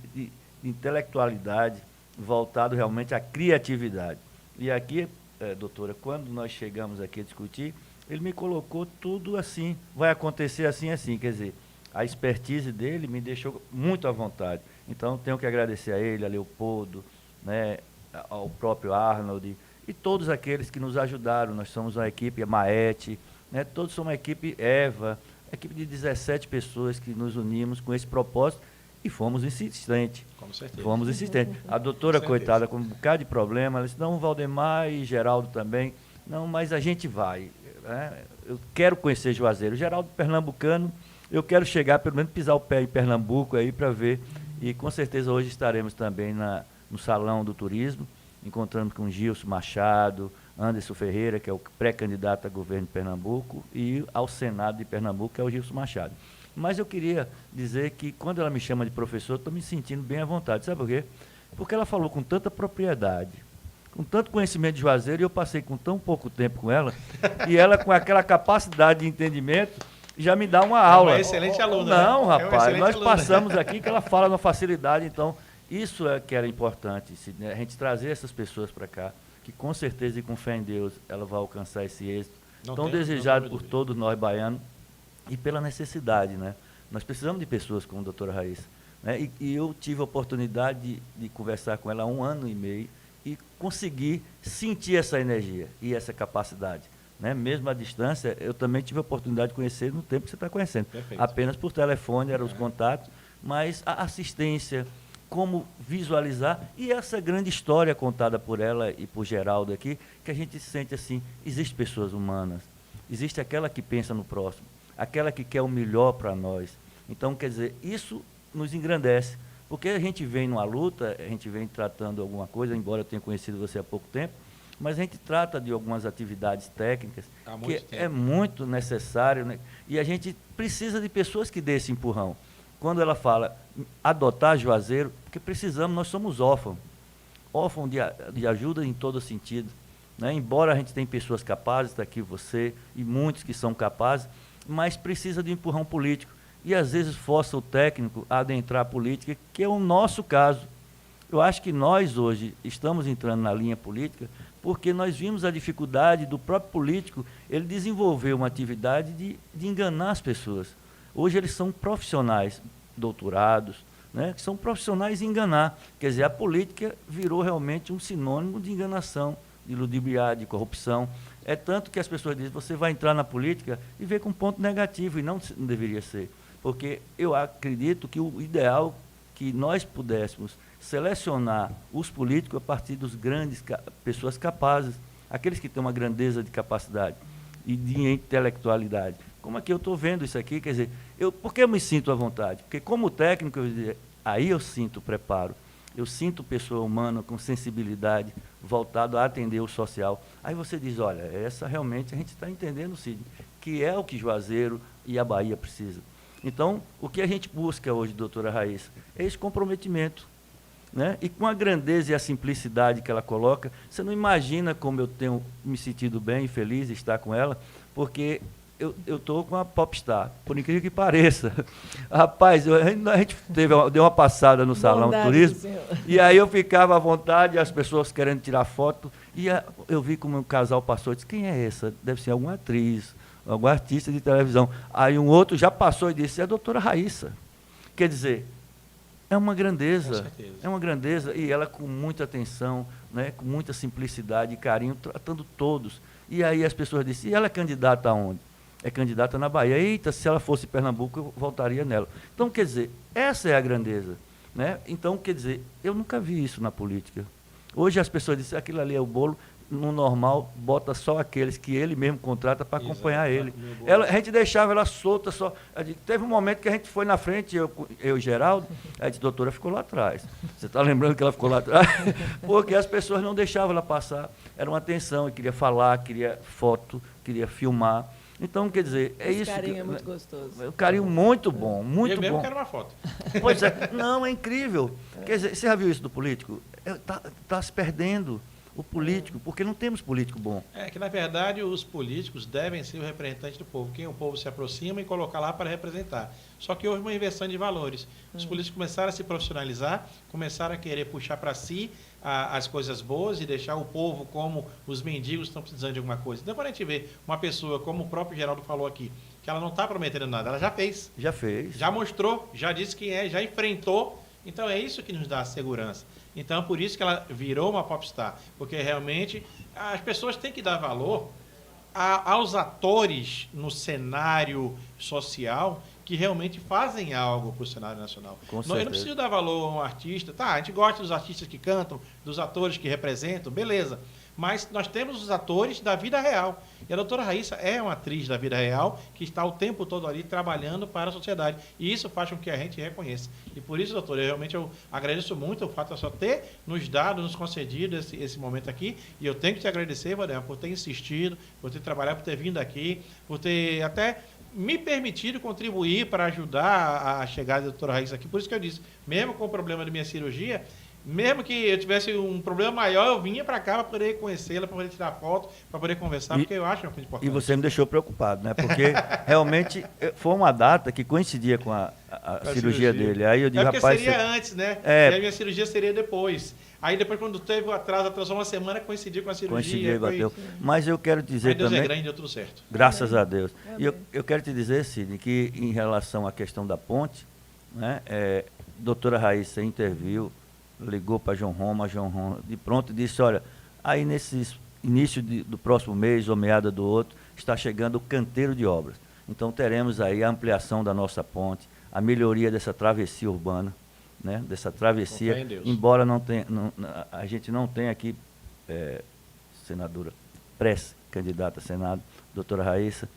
intelectualidade voltado realmente à criatividade. E aqui, doutora, quando nós chegamos aqui a discutir, ele me colocou tudo assim, vai acontecer assim, assim, quer dizer, a expertise dele me deixou muito à vontade. Então, tenho que agradecer a ele, a Leopoldo, né, ao próprio Arnold e todos aqueles que nos ajudaram. Nós somos uma equipe, a Maete, né, todos somos uma equipe Eva, equipe de 17 pessoas que nos unimos com esse propósito e fomos insistentes. Com certeza. Fomos insistentes. A doutora, coitada, com um bocado de problema, ela disse, não, Valdemar e Geraldo também, não, mas a gente vai. Né? Eu quero conhecer Juazeiro. Geraldo pernambucano, eu quero chegar, pelo menos pisar o pé em Pernambuco aí para ver. E com certeza hoje estaremos também no Salão do Turismo, encontrando com Gilson Machado, Anderson Ferreira, que é o pré-candidato a governo de Pernambuco, e ao Senado de Pernambuco, que é o Gilson Machado. Mas eu queria dizer que quando ela me chama de professor, estou me sentindo bem à vontade. Sabe por quê? Porque ela falou com tanta propriedade, com tanto conhecimento de Juazeiro, e eu passei com tão pouco tempo com ela, e ela com aquela capacidade de entendimento, já me dá uma aula. É uma excelente aluna. Não, né? rapaz, nós passamos aqui que ela fala numa facilidade, então isso é que era importante, a gente trazer essas pessoas para cá, que com certeza e com fé em Deus ela vai alcançar esse êxito, tão desejado por todos nós baianos, e pela necessidade, né? Nós precisamos de pessoas como a doutora Raíssa. Né? E eu tive a oportunidade de conversar com ela há 1 ano e meio e conseguir sentir essa energia e essa capacidade. Né? Mesmo à distância, eu também tive a oportunidade de conhecer no tempo que você está conhecendo. Perfeito. Apenas por telefone, eram os contatos, mas a assistência, como visualizar, e essa grande história contada por ela e por Geraldo aqui, que a gente sente assim, existem pessoas humanas, existe aquela que pensa no próximo, aquela que quer o melhor para nós. Então, quer dizer, isso nos engrandece, porque a gente vem numa luta, a gente vem tratando alguma coisa, embora eu tenha conhecido você há pouco tempo, mas a gente trata de algumas atividades técnicas que é muito necessário, né? E a gente precisa de pessoas que dêem esse empurrão. Quando ela fala adotar Juazeiro, porque precisamos, nós somos órfãos de ajuda em todo sentido. Né? Embora a gente tenha pessoas capazes, está aqui você, e muitos que são capazes, mas precisa de um empurrão político. E às vezes força o técnico a adentrar a política, que é o nosso caso. Eu acho que nós hoje estamos entrando na linha política porque nós vimos a dificuldade do próprio político, ele desenvolver uma atividade de enganar as pessoas. Hoje eles são profissionais, doutorados, né, que são profissionais em enganar. Quer dizer, a política virou realmente um sinônimo de enganação, de ludibriar, de corrupção. É tanto que as pessoas dizem, você vai entrar na política e vê com ponto negativo, e não deveria ser. Porque eu acredito que o ideal que nós pudéssemos selecionar os políticos a partir dos grandes pessoas capazes, aqueles que têm uma grandeza de capacidade e de intelectualidade. Como é que eu estou vendo isso aqui? Quer dizer, por que eu me sinto à vontade? Porque como técnico, aí eu sinto preparo, eu sinto pessoa humana com sensibilidade, voltado a atender o social. Aí você diz, olha, essa realmente a gente está entendendo, Sidney, que é o que Juazeiro e a Bahia precisam. Então, o que a gente busca hoje, doutora Raíssa, é esse comprometimento. Né? E com a grandeza e a simplicidade que ela coloca, você não imagina como eu tenho me sentido bem e feliz de estar com ela, porque eu estou com a popstar, por incrível que pareça. Rapaz, a gente deu uma passada no salão de turismo, e aí eu ficava à vontade, as pessoas querendo tirar foto, e eu vi como um casal passou e disse, quem é essa? Deve ser alguma atriz, algum artista de televisão. Aí um outro já passou e disse, é a doutora Raíssa. Quer dizer, é uma grandeza, e ela com muita atenção, né, com muita simplicidade e carinho, tratando todos. E aí as pessoas dizem, e ela é candidata aonde? É candidata na Bahia. Eita, se ela fosse Pernambuco, eu voltaria nela. Então, quer dizer, essa é a grandeza. Né? Então, quer dizer, eu nunca vi isso na política. Hoje as pessoas dizem, aquilo ali é o bolo, no normal, bota só aqueles que ele mesmo contrata para acompanhar ele. A gente deixava ela solta só. Teve um momento que a gente foi na frente, eu e Geraldo, a doutora ficou lá atrás. Você está lembrando que ela ficou lá atrás? Porque as pessoas não deixavam ela passar. Era uma tensão, queria falar, queria foto, queria filmar. Então, quer dizer, é isso. O carinho é muito gostoso. Um carinho muito bom, muito bom. Eu mesmo quero uma foto. Pois é, não, é incrível. Quer dizer, você já viu isso do político? Está se perdendo o político, porque não temos político bom. É que, na verdade, os políticos devem ser o representante do povo, quem o povo se aproxima e colocar lá para representar. Só que houve uma inversão de valores. Os políticos começaram a se profissionalizar, começaram a querer puxar para si as coisas boas e deixar o povo como os mendigos estão precisando de alguma coisa. Então, quando a gente vê uma pessoa, como o próprio Geraldo falou aqui, que ela não está prometendo nada, ela já fez. Já fez. Já mostrou, já disse quem é, já enfrentou. Então, é isso que nos dá segurança. Então, por isso que ela virou uma popstar. Porque, realmente, as pessoas têm que dar valor aos atores no cenário social que realmente fazem algo para o cenário nacional. Eu não preciso dar valor a um artista. Tá, a gente gosta dos artistas que cantam, dos atores que representam, beleza. Mas nós temos os atores da vida real. E a doutora Raíssa é uma atriz da vida real que está o tempo todo ali trabalhando para a sociedade. E isso faz com que a gente reconheça. E por isso, doutora, eu agradeço muito o fato de só ter nos dado, nos concedido esse momento aqui. E eu tenho que te agradecer, Vadema, por ter insistido, por ter trabalhado, por ter vindo aqui, por ter até me permitido contribuir para ajudar a chegada da doutora Raíssa aqui. Por isso que eu disse, mesmo com o problema da minha cirurgia, Mesmo que eu tivesse um problema maior, eu vinha para cá para poder conhecê-la, para poder tirar foto, para poder conversar, porque eu acho uma coisa importante. E você me deixou preocupado, né? Porque realmente foi uma data que coincidia com a cirurgia dele. Aí eu digo, porque rapaz... seria antes, né? É. E a minha cirurgia seria depois. Aí depois, quando teve o atraso, atrasou uma semana, coincidiu com a cirurgia. Coincidiu e bateu. Mas eu quero dizer Deus também... é grande, deu tudo certo. Graças a Deus. Amém. E eu quero te dizer, Sidney, que em relação à questão da ponte, né, doutora Raíssa interviu, ligou para João Roma de pronto disse, olha, aí nesse início do próximo mês ou meada do outro, está chegando o canteiro de obras. Então teremos aí a ampliação da nossa ponte, a melhoria dessa travessia urbana, né, dessa travessia, Com fé em Deus. embora a gente não tenha aqui, senadora, pré-candidata a Senado, doutora Raíssa,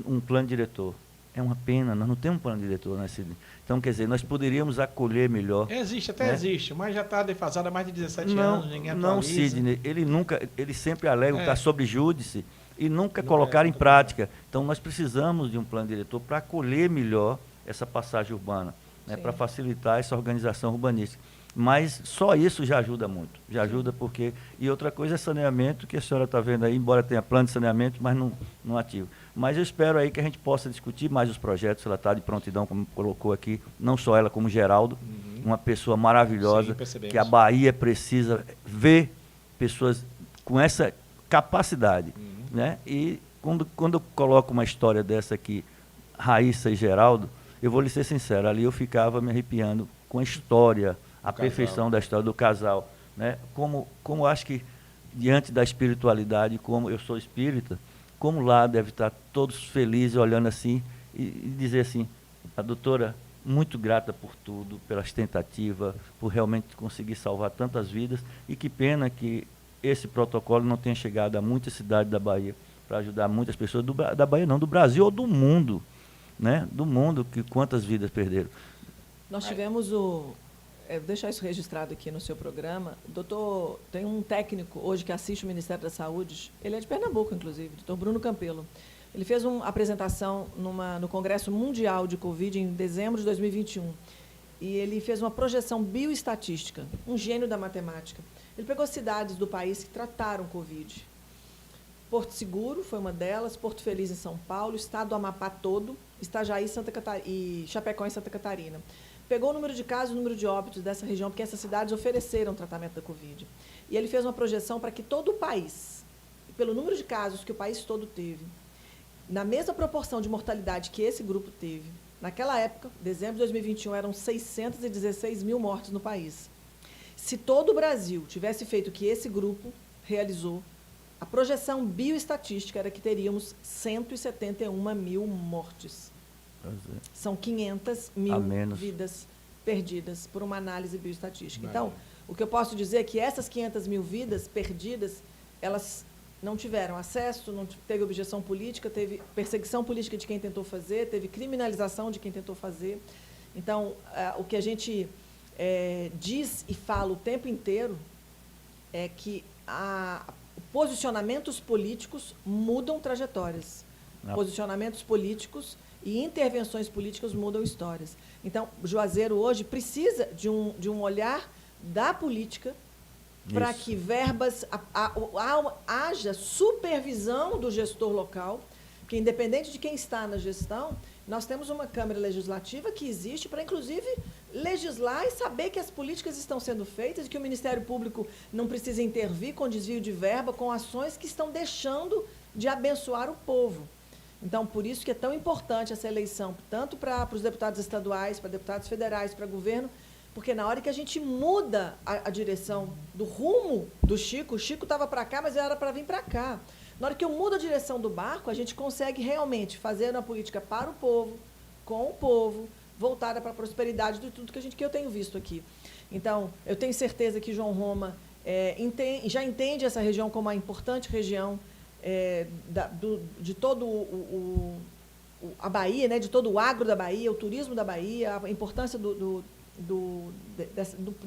um plano diretor. É uma pena, nós não temos um plano diretor, né, Sidney? Então, quer dizer, nós poderíamos acolher melhor. Existe, até né? existe, mas já está defasado há mais de 17 anos, ninguém atualiza. Não, Sidney, ele sempre alega que está sob júdice e nunca Não colocaram em nunca. prática. Então, nós precisamos de um plano diretor para acolher melhor essa passagem urbana, né, para facilitar essa organização urbanística. Mas só isso já ajuda muito, já ajuda porque... E outra coisa é saneamento, que a senhora está vendo aí, embora tenha plano de saneamento, mas não ativa. Mas eu espero aí que a gente possa discutir mais os projetos, ela está de prontidão, como colocou aqui, não só ela, como Geraldo, uma pessoa maravilhosa, Sim, percebemos. que a Bahia precisa ver pessoas com essa capacidade. Né? E quando eu coloco uma história dessa aqui, Raíssa e Geraldo, eu vou lhe ser sincero, ali eu ficava me arrepiando com a história, a perfeição da história do casal. Né? Como acho que, diante da espiritualidade, como eu sou espírita, como lá deve estar todos felizes, olhando assim, e dizer assim, a doutora, muito grata por tudo, pelas tentativas, por realmente conseguir salvar tantas vidas, e que pena que esse protocolo não tenha chegado a muitas cidades da Bahia, para ajudar muitas pessoas, da Bahia não, do Brasil ou do mundo, né? Do mundo, que quantas vidas perderam. Nós tivemos vou deixar isso registrado aqui no seu programa. Doutor, tem um técnico hoje que assiste o Ministério da Saúde, ele é de Pernambuco, inclusive, doutor Bruno Campelo. Ele fez uma apresentação no Congresso Mundial de Covid em dezembro de 2021. E ele fez uma projeção bioestatística, um gênio da matemática. Ele pegou cidades do país que trataram Covid. Porto Seguro foi uma delas, Porto Feliz em São Paulo, estado do Amapá todo, Itajaí e Chapecó em Santa Catarina. Pegou o número de casos e o número de óbitos dessa região, porque essas cidades ofereceram tratamento da Covid. E ele fez uma projeção para que todo o país, pelo número de casos que o país todo teve, na mesma proporção de mortalidade que esse grupo teve, naquela época, dezembro de 2021, eram 616 mil mortes no país. Se todo o Brasil tivesse feito o que esse grupo realizou, a projeção bioestatística era que teríamos 171 mil mortes. São 500 mil vidas perdidas por uma análise bioestatística. Então, o que eu posso dizer é que essas 500 mil vidas perdidas, elas não tiveram acesso, não teve objeção política, teve perseguição política de quem tentou fazer, teve criminalização de quem tentou fazer. Então, o que a gente diz e fala o tempo inteiro é que posicionamentos políticos mudam trajetórias. Posicionamentos políticos e intervenções políticas mudam histórias. Então, Juazeiro hoje precisa de um olhar da política para que verbas, haja supervisão do gestor local, que independente de quem está na gestão, nós temos uma Câmara Legislativa que existe para, inclusive, legislar e saber que as políticas estão sendo feitas e que o Ministério Público não precisa intervir com desvio de verba, com ações que estão deixando de abençoar o povo. Então, por isso que é tão importante essa eleição, tanto para os deputados estaduais, para deputados federais, para governo, porque na hora que a gente muda a direção do rumo do Chico, o Chico estava para cá, mas era para vir para cá. Na hora que eu mudo a direção do barco, a gente consegue realmente fazer uma política para o povo, com o povo, voltada para a prosperidade de tudo que eu tenho visto aqui. Então, eu tenho certeza que João Roma já entende essa região como uma importante região de todo a Bahia, né, de todo o agro da Bahia, o turismo da Bahia, a importância do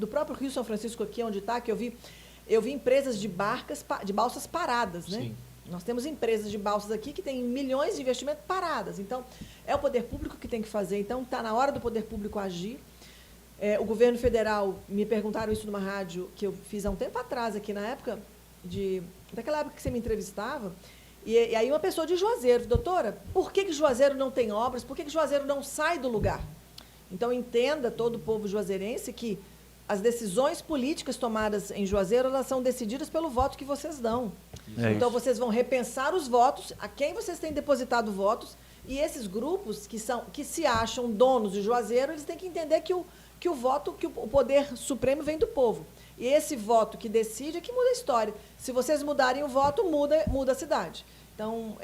próprio Rio São Francisco aqui, onde está, que eu vi empresas de balsas paradas, né? Sim. Nós temos empresas de balsas aqui que têm milhões de investimento paradas. Então, é o poder público que tem que fazer. Então, está na hora do poder público agir. O governo federal, me perguntaram isso numa rádio que eu fiz há um tempo atrás, aqui na época, daquela época que você me entrevistava, e aí uma pessoa de Juazeiro, doutora, por que Juazeiro não tem obras? Por que Juazeiro não sai do lugar? Então, entenda todo o povo juazeirense que as decisões políticas tomadas em Juazeiro, elas são decididas pelo voto que vocês dão. Então, vocês vão repensar os votos, a quem vocês têm depositado votos, e esses grupos que se acham donos de Juazeiro, eles têm que entender que o poder supremo vem do povo. E esse voto que decide é que muda a história. Se vocês mudarem o voto, muda a cidade. Então,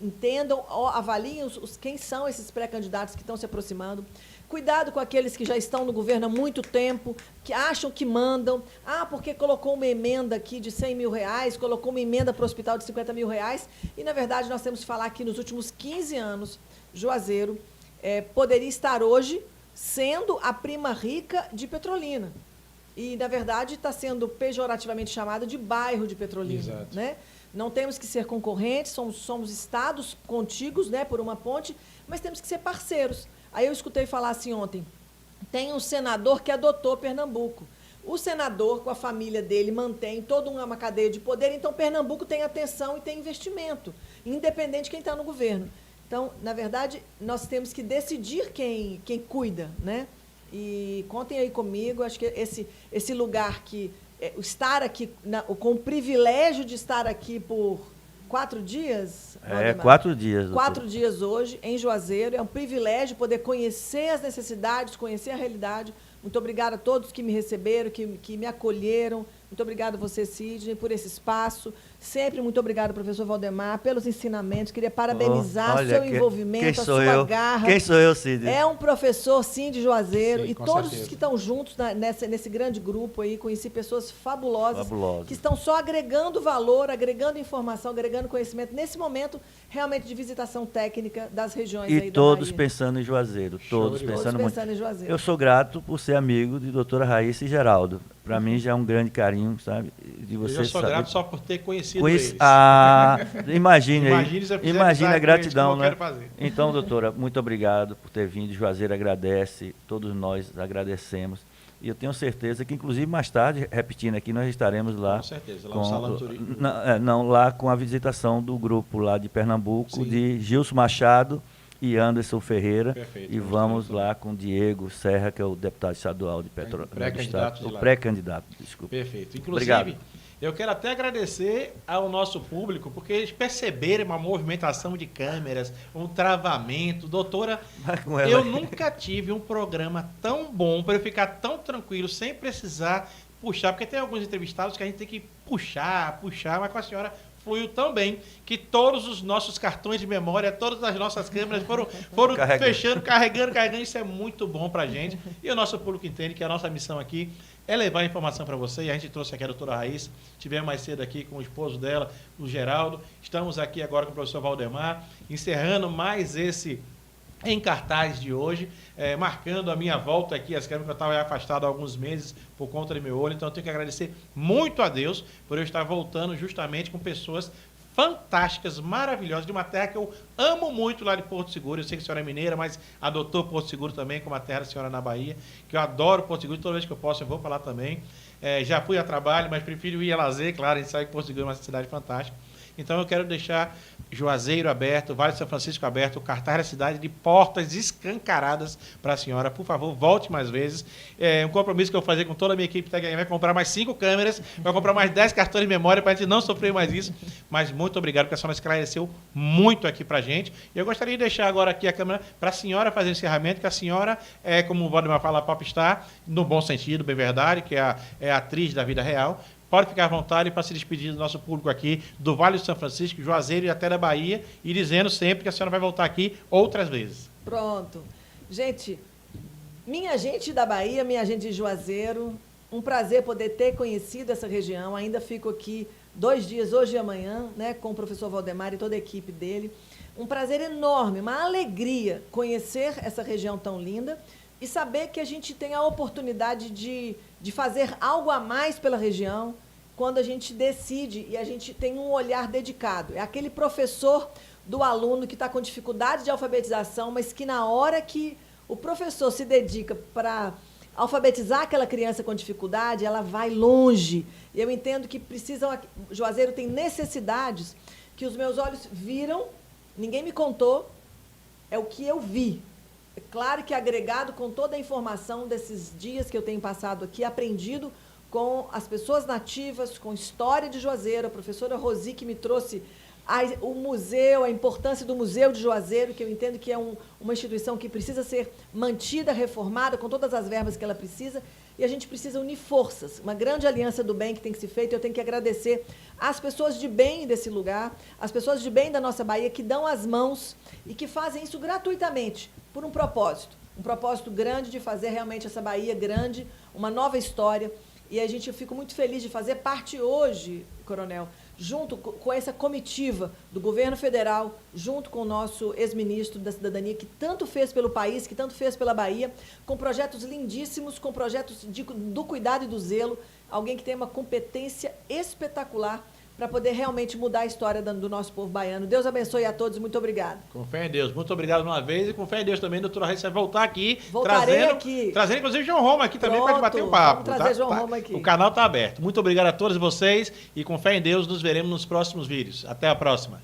entendam, avaliem quem são esses pré-candidatos que estão se aproximando. Cuidado com aqueles que já estão no governo há muito tempo, que acham que mandam. Porque colocou uma emenda aqui de 100 mil reais, colocou uma emenda para o hospital de 50 mil reais. E, na verdade, nós temos que falar que nos últimos 15 anos, Juazeiro poderia estar hoje sendo a prima rica de Petrolina. E, na verdade, está sendo pejorativamente chamada de bairro de Petrolina. Exato. Né? Não temos que ser concorrentes, somos estados contíguos, né, por uma ponte, mas temos que ser parceiros. Aí eu escutei falar assim ontem, tem um senador que adotou Pernambuco. O senador, com a família dele, mantém toda uma cadeia de poder, então Pernambuco tem atenção e tem investimento, independente de quem está no governo. Então, na verdade, nós temos que decidir quem cuida, né? E contem aí comigo, acho que esse lugar que... estar aqui, com o privilégio de estar aqui por 4 dias... 4 dias. Doutor. 4 dias hoje, em Juazeiro. É um privilégio poder conhecer as necessidades, conhecer a realidade. Muito obrigada a todos que me receberam, que me acolheram. Muito obrigada a você, Sidney, por esse espaço. Sempre muito obrigada, professor Valdemar, pelos ensinamentos. Queria parabenizar o seu envolvimento, a sua garra. Quem sou eu, Sidney? É um professor, sim, de Juazeiro. Sim, e com todos certeza. os que estão juntos nesse grande grupo aí, conheci pessoas fabulosas, que estão só agregando valor, agregando informação, agregando conhecimento, nesse momento, realmente, de visitação técnica das regiões aí da Bahia. E todos pensando em Juazeiro. Todos pensando em Juazeiro. Eu sou grato por ser amigo de doutora Raíssa e Geraldo. Para mim já é um grande carinho, sabe? De você eu sou saber... grato só por ter conhecido eles. Imagine aí. Imagine a gratidão, né? Então, doutora, muito obrigado por ter vindo. Juazeiro agradece, todos nós agradecemos. E eu tenho certeza que, inclusive, mais tarde, repetindo aqui, nós estaremos lá. Com certeza, lá no Salão Turismo. Lá com a visitação do grupo lá de Pernambuco, Sim. de Gilson Machado e Anderson Ferreira. Perfeito, E vamos lá com Diego Serra, que é o deputado estadual de Petrolina. Pré-candidato. O pré-candidato, desculpa. Perfeito. Inclusive, Obrigado. Eu quero até agradecer ao nosso público, porque eles perceberam uma movimentação de câmeras, um travamento. Doutora, eu nunca tive um programa tão bom para eu ficar tão tranquilo, sem precisar puxar, porque tem alguns entrevistados que a gente tem que puxar, mas com a senhora fluiu tão bem que todos os nossos cartões de memória, todas as nossas câmeras foram fechando, carregando. Isso é muito bom para a gente. E o nosso público entende que a nossa missão aqui é levar a informação para você. E a gente trouxe aqui a doutora Raíssa, tivemos mais cedo aqui com o esposo dela, o Geraldo. Estamos aqui agora com o professor Valdemar, encerrando mais esse em cartaz de hoje, marcando a minha volta aqui, as câmeras que eu estava afastado há alguns meses por conta do meu olho. Então eu tenho que agradecer muito a Deus por eu estar voltando justamente com pessoas fantásticas, maravilhosas, de uma terra que eu amo muito lá de Porto Seguro. Eu sei que a senhora é mineira, mas adotou Porto Seguro também como a terra da senhora na Bahia, que eu adoro Porto Seguro, toda vez que eu posso eu vou para lá também. Já fui a trabalho, mas prefiro ir a lazer, claro, a gente sabe que Porto Seguro é uma cidade fantástica. Então eu quero deixar Juazeiro aberto, Vale de São Francisco aberto, o cartaz da cidade de portas escancaradas para a senhora. Por favor, volte mais vezes. Um compromisso que eu vou fazer com toda a minha equipe vai comprar mais 5 câmeras, vai comprar mais 10 cartões de memória para a gente não sofrer mais isso. Mas muito obrigado, porque a senhora esclareceu muito aqui para a gente. E eu gostaria de deixar agora aqui a câmera para a senhora fazer o encerramento, que a senhora é, como o Valdemar fala, popstar, no bom sentido, bem verdade, que é a atriz da vida real. Pode ficar à vontade para se despedir do nosso público aqui, do Vale de São Francisco, Juazeiro e até da Bahia, e dizendo sempre que a senhora vai voltar aqui outras vezes. Pronto. Gente, minha gente da Bahia, minha gente de Juazeiro, um prazer poder ter conhecido essa região. Ainda fico aqui 2 dias, hoje e amanhã, né, com o professor Valdemar e toda a equipe dele. Um prazer enorme, uma alegria conhecer essa região tão linda e saber que a gente tem a oportunidade de fazer algo a mais pela região quando a gente decide e a gente tem um olhar dedicado. É aquele professor do aluno que está com dificuldade de alfabetização, mas que na hora que o professor se dedica para alfabetizar aquela criança com dificuldade, ela vai longe. E eu entendo que Juazeiro tem necessidades que os meus olhos viram, ninguém me contou, é o que eu vi. É claro que agregado com toda a informação desses dias que eu tenho passado aqui, aprendido com as pessoas nativas, com história de Juazeiro, a professora Rosi, que me trouxe o museu, a importância do Museu de Juazeiro, que eu entendo que é uma instituição que precisa ser mantida, reformada, com todas as verbas que ela precisa, e a gente precisa unir forças, uma grande aliança do bem que tem que ser feita. Eu tenho que agradecer às pessoas de bem desse lugar, às pessoas de bem da nossa Bahia, que dão as mãos e que fazem isso gratuitamente, por um propósito grande de fazer realmente essa Bahia grande, uma nova história. E eu fico muito feliz de fazer parte hoje, Coronel, junto com essa comitiva do governo federal, junto com o nosso ex-ministro da Cidadania, que tanto fez pelo país, que tanto fez pela Bahia, com projetos lindíssimos, com projetos do cuidado e do zelo, alguém que tem uma competência espetacular para poder realmente mudar a história do nosso povo baiano. Deus abençoe a todos, muito obrigada. Com fé em Deus, muito obrigado uma vez, e com fé em Deus também, doutora Raíssa, vai voltar aqui, trazendo inclusive João Roma aqui também para bater um papo. Vamos trazer João Roma aqui. O canal está aberto. Muito obrigado a todos vocês, e com fé em Deus nos veremos nos próximos vídeos. Até a próxima.